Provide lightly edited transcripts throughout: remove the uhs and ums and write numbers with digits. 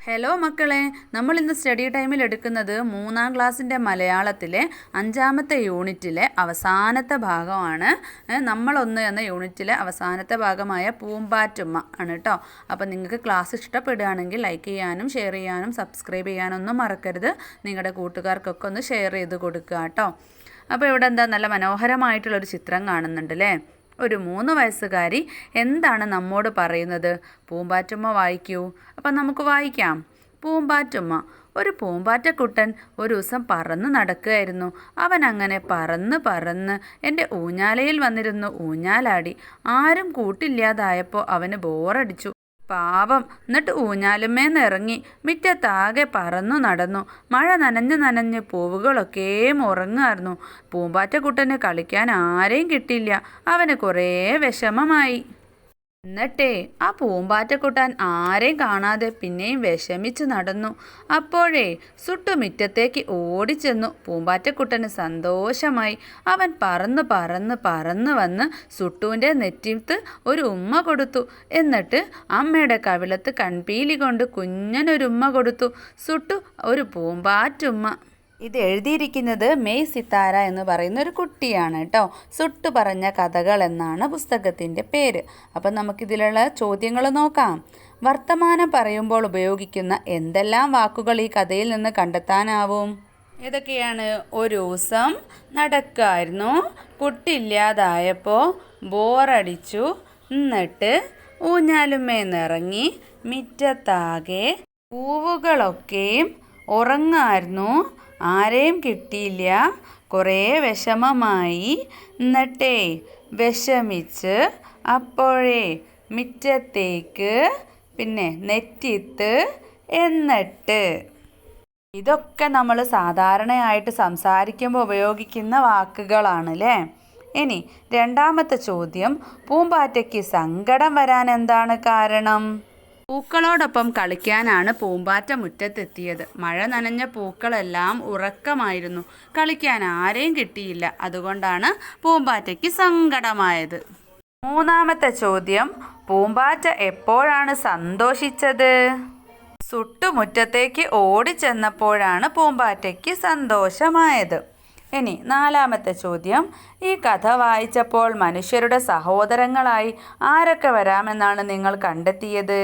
Hello മക്കളെ, നമ്മൾ ഇന്ന് സ്റ്റഡി ടൈമിൽ എടുക്കുന്നത് 3-ാം ക്ലാസ്സിൻ്റെ മലയാളത്തിലെ 5-ാമത്തെ യൂണിറ്റിലെ അവസാനത്തെ ഭാഗമാണ്. നമ്മളൊന്ന് എന്ന യൂണിറ്റിലെ അവസാനത്തെ ഭാഗമായ പൂമ്പാറ്റുമ്മ ആണ് കേട്ടോ. അപ്പോൾ നിങ്ങൾക്ക് ക്ലാസ് ഇഷ്ടപ്പെടുകയാണെങ്കിൽ ലൈക്ക് ചെയ്യാനും ഷെയർ ചെയ്യാനും സബ്സ്ക്രൈബ് ചെയ്യാനൊന്നും മറക്കരുത്. നിങ്ങളുടെ കൂട്ടുകാർക്കൊക്കെ ഒന്ന് ഷെയർ ചെയ്ത് കൊടുക്കുക കേട്ടോ. അപ്പോൾ ഇവിടെ എന്താ നല്ല മനോഹരമായിട്ടുള്ളൊരു ചിത്രം കാണുന്നുണ്ട് അല്ലേ. ഒരു 3 വയസ്സുകാരി എന്താണ് നമ്മോട് പറയുന്നത്? പൂമ്പാറ്റുമ്മ വായിക്കൂ. അപ്പം നമുക്ക് വായിക്കാം. പൂമ്പാറ്റുമ്മ. ഒരു പൂമ്പാറ്റക്കുട്ടൻ ഒരു ദിവസം പറന്ന് നടക്കുകയായിരുന്നു. അവൻ അങ്ങനെ പറന്ന് എൻ്റെ ഊഞ്ഞാലയിൽ വന്നിരുന്നു ഊഞ്ഞാലാടി. ആരും കൂട്ടില്ലാതായപ്പോൾ അവന് ബോറടിച്ചു. പാവം. എന്നിട്ട് ഊഞ്ഞാലുമേന്ന് ഇറങ്ങി മുറ്റത്താകെ പറന്നു നടന്നു. മഴ നനഞ്ഞ് പൂവുകളൊക്കെയും ഉറങ്ങായിരുന്നു. പൂമ്പാറ്റക്കുട്ടന് കളിക്കാൻ ആരെയും കിട്ടിയില്ല. അവന് കുറേ വിഷമമായി. എന്നിട്ടേ ആ പൂമ്പാറ്റക്കുട്ടൻ ആരെയും കാണാതെ പിന്നെയും വിഷമിച്ച് നടന്നു. അപ്പോഴേ സുട്ടു മുറ്റത്തേക്ക് ഓടിച്ചെന്നു. പൂമ്പാറ്റക്കുട്ടന് സന്തോഷമായി. അവൻ പറന്ന് വന്ന് സുട്ടുവിൻ്റെ നെറ്റിത്ത് ഒരു ഉമ്മ കൊടുത്തു. എന്നിട്ട് അമ്മയുടെ കവിളത്ത് കൺപീലി കൊണ്ട് കുഞ്ഞനൊരുമ്മ കൊടുത്തു. സുട്ടു ഒരു പൂമ്പാറ്റുമ്മ. ഇത് എഴുതിയിരിക്കുന്നത് മെയ് സിത്താര എന്ന് പറയുന്ന ഒരു കുട്ടിയാണ് കേട്ടോ. സുട്ടു പറഞ്ഞ കഥകൾ എന്നാണ് പുസ്തകത്തിൻ്റെ പേര്. അപ്പം നമുക്കിതിലുള്ള ചോദ്യങ്ങൾ നോക്കാം. വർത്തമാനം പറയുമ്പോൾ ഉപയോഗിക്കുന്ന എന്തെല്ലാം വാക്കുകൾ ഈ കഥയിൽ നിന്ന് കണ്ടെത്താനാവും? ഏതൊക്കെയാണ്? ഒരു ദിവസം നടക്കായിരുന്നു, പുട്ടില്ലാതായപ്പോൾ ബോറടിച്ചു, എന്നിട്ട് ഊഞ്ഞാലുമേന്നിറങ്ങി, മിറ്റത്താകെ പൂവുകളൊക്കെയും ഉറങ്ങായിരുന്നു, ആരെയും കിട്ടിയില്ല, കുറേ വിഷമമായി, എന്നിട്ടേ വിഷമിച്ച് അപ്പോഴേ മുറ്റത്തേക്ക് പിന്നെ നെറ്റിത്ത് എന്നിട്ട്. ഇതൊക്കെ നമ്മൾ സാധാരണയായിട്ട് സംസാരിക്കുമ്പോൾ ഉപയോഗിക്കുന്ന വാക്കുകളാണ് അല്ലേ. ഇനി 2-ാമത്തെ ചോദ്യം, പൂമ്പാറ്റയ്ക്ക് സങ്കടം വരാൻ എന്താണ് കാരണം? പൂക്കളോടൊപ്പം കളിക്കാനാണ് പൂമ്പാറ്റ മുറ്റത്തെത്തിയത്. മഴ നനഞ്ഞ പൂക്കളെല്ലാം ഉറക്കമായിരുന്നു. കളിക്കാൻ ആരെയും കിട്ടിയില്ല. അതുകൊണ്ടാണ് പൂമ്പാറ്റയ്ക്ക് സങ്കടമായത്. 3-ാമത്തെ ചോദ്യം, പൂമ്പാറ്റ എപ്പോഴാണ് സന്തോഷിച്ചത്? സുട്ടുമുറ്റത്തേക്ക് ഓടിച്ചെന്നപ്പോഴാണ് പൂമ്പാറ്റയ്ക്ക് സന്തോഷമായത്. ഇനി 4-ാമത്തെ ചോദ്യം, ഈ കഥ വായിച്ചപ്പോൾ മനുഷ്യരുടെ സഹോദരങ്ങളായി ആരൊക്കെ വരാമെന്നാണ് നിങ്ങൾ കണ്ടെത്തിയത്?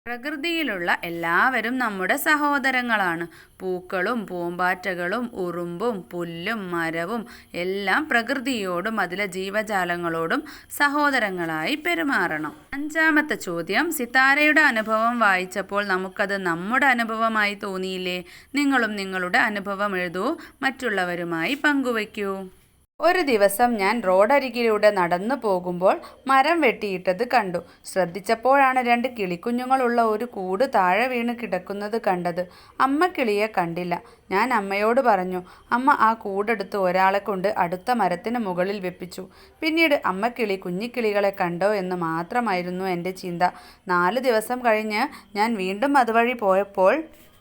പ്രകൃതിയിലുള്ള എല്ലാവരും നമ്മുടെ സഹോദരങ്ങളാണ്. പൂക്കളും പൂമ്പാറ്റകളും ഉറുമ്പും പുല്ലും മരവും എല്ലാം പ്രകൃതിയോടും അതിലെ ജീവജാലങ്ങളോടും സഹോദരങ്ങളായി പെരുമാറണം. 5-ാമത്തെ ചോദ്യം, സിത്താരയുടെ അനുഭവം വായിച്ചപ്പോൾ നമുക്കത് നമ്മുടെ അനുഭവമായി തോന്നിയില്ലേ? നിങ്ങളും നിങ്ങളുടെ അനുഭവം എഴുതൂ, മറ്റുള്ളവരുമായി പങ്കുവയ്ക്കൂ. ഒരു ദിവസം ഞാൻ റോഡരികിലൂടെ നടന്നു പോകുമ്പോൾ മരം വെട്ടിയിട്ടത് കണ്ടു. ശ്രദ്ധിച്ചപ്പോഴാണ് 2 കിളിക്കുഞ്ഞുങ്ങളുള്ള ഒരു കൂട് താഴെ വീണ് കിടക്കുന്നത് കണ്ടത്. അമ്മ കിളിയെ കണ്ടില്ല. ഞാൻ അമ്മയോട് പറഞ്ഞു. അമ്മ ആ കൂടെടുത്ത് ഒരാളെ കൊണ്ട് അടുത്ത മരത്തിന് മുകളിൽ വെപ്പിച്ചു. പിന്നീട് അമ്മക്കിളി കുഞ്ഞിക്കിളികളെ കണ്ടോ എന്ന് മാത്രമായിരുന്നു എൻ്റെ ചിന്ത. 4 ദിവസം കഴിഞ്ഞ് ഞാൻ വീണ്ടും അതുവഴി പോയപ്പോൾ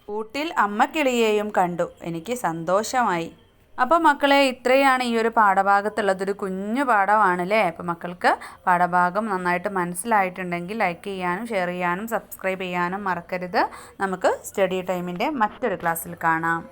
കൂട്ടിൽ അമ്മക്കിളിയെയും കണ്ടു. എനിക്ക് സന്തോഷമായി. അപ്പോൾ മക്കളെ, ഇത്രയാണ് ഈ ഒരു പാഠഭാഗത്തുള്ളതൊരു കുഞ്ഞു പാഠമാണ് അല്ലേ. അപ്പോൾ മക്കൾക്ക് പാഠഭാഗം നന്നായിട്ട് മനസ്സിലായിട്ടുണ്ടെങ്കിൽ ലൈക്ക് ചെയ്യാനും ഷെയർ ചെയ്യാനും സബ്സ്ക്രൈബ് ചെയ്യാനും മറക്കരുത്. നമുക്ക് സ്റ്റഡി ടൈമിൻ്റെ മറ്റൊരു ക്ലാസ്സിൽ കാണാം.